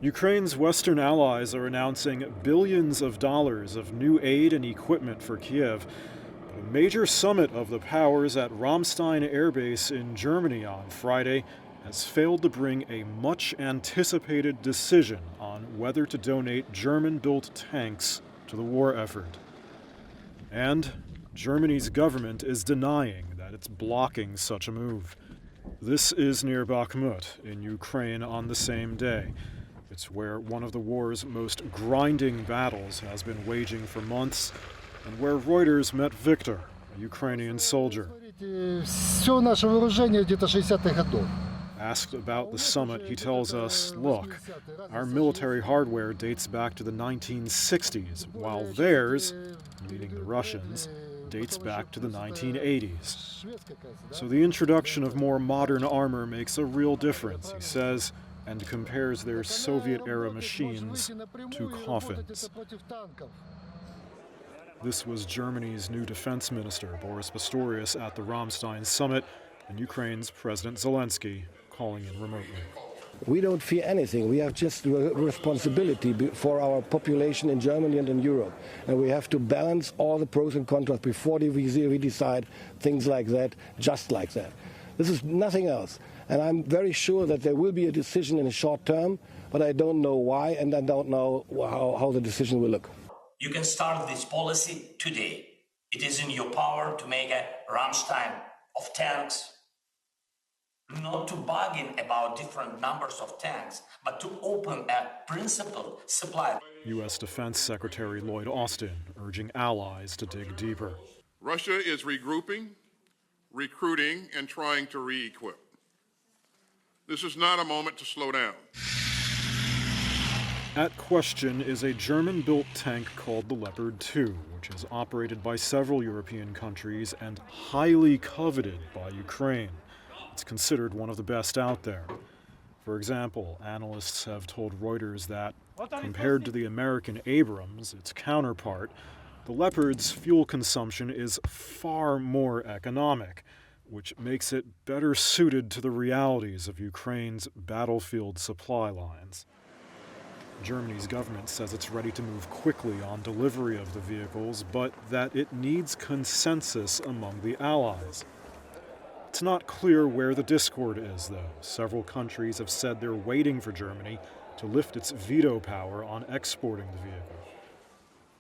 Ukraine's Western allies are announcing billions of dollars of new aid and equipment for Kiev. But a major summit of the powers at Ramstein Air Base in Germany on Friday has failed to bring a much-anticipated decision on whether to donate German-built tanks to the war effort. And Germany's government is denying that it's blocking such a move. This is near Bakhmut in Ukraine on the same day. It's where one of the war's most grinding battles has been waging for months, and where Reuters met Victor, a Ukrainian soldier. Asked about the summit, he tells us, look, our military hardware dates back to the 1960s, while theirs, meaning the Russians, dates back to the 1980s. So the introduction of more modern armor makes a real difference, he says, and compares their Soviet-era machines to coffins. This was Germany's new defense minister, Boris Pistorius, at the Ramstein summit, and Ukraine's President Zelensky calling in remotely. We don't fear anything. We have just responsibility for our population in Germany and in Europe. And we have to balance all the pros and cons before we decide things like that, just like that. This is nothing else. And I'm very sure that there will be a decision in the short term, but I don't know why, and I don't know how the decision will look. You can start this policy today. It is in your power to make a Ramstein of tanks, not to bargain about different numbers of tanks, but to open a principled supply. U.S. Defense Secretary Lloyd Austin urging allies to dig deeper. Russia is regrouping, recruiting, and trying to re-equip. This is not a moment to slow down. At question is a German-built tank called the Leopard 2, which is operated by several European countries and highly coveted by Ukraine. It's considered one of the best out there. For example, analysts have told Reuters that, compared to the American Abrams, its counterpart, the Leopard's fuel consumption is far more economic, which makes it better suited to the realities of Ukraine's battlefield supply lines. Germany's government says it's ready to move quickly on delivery of the vehicles, but that it needs consensus among the allies. It's not clear where the discord is, though. Several countries have said they're waiting for Germany to lift its veto power on exporting the vehicle.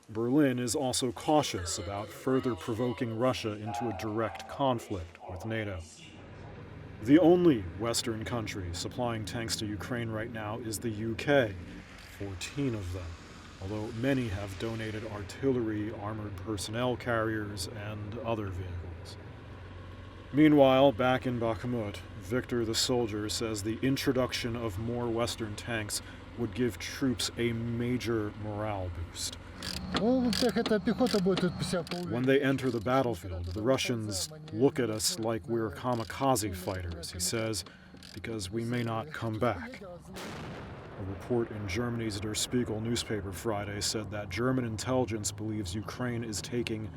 Berlin is also cautious about further provoking Russia into a direct conflict with NATO. The only Western country supplying tanks to Ukraine right now is the UK, 14 of them, although many have donated artillery, armored personnel carriers, and other vehicles. Meanwhile, back in Bakhmut, Victor the soldier says the introduction of more Western tanks would give troops a major morale boost. When they enter the battlefield, the Russians look at us like we're kamikaze fighters, he says, because we may not come back. A report in Germany's Der Spiegel newspaper Friday said that German intelligence believes Ukraine is taking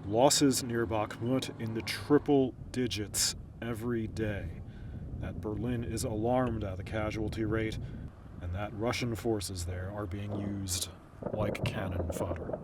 losses near Bakhmut in the triple digits every day, that Berlin is alarmed at the casualty rate, and that Russian forces there are being used like cannon fodder.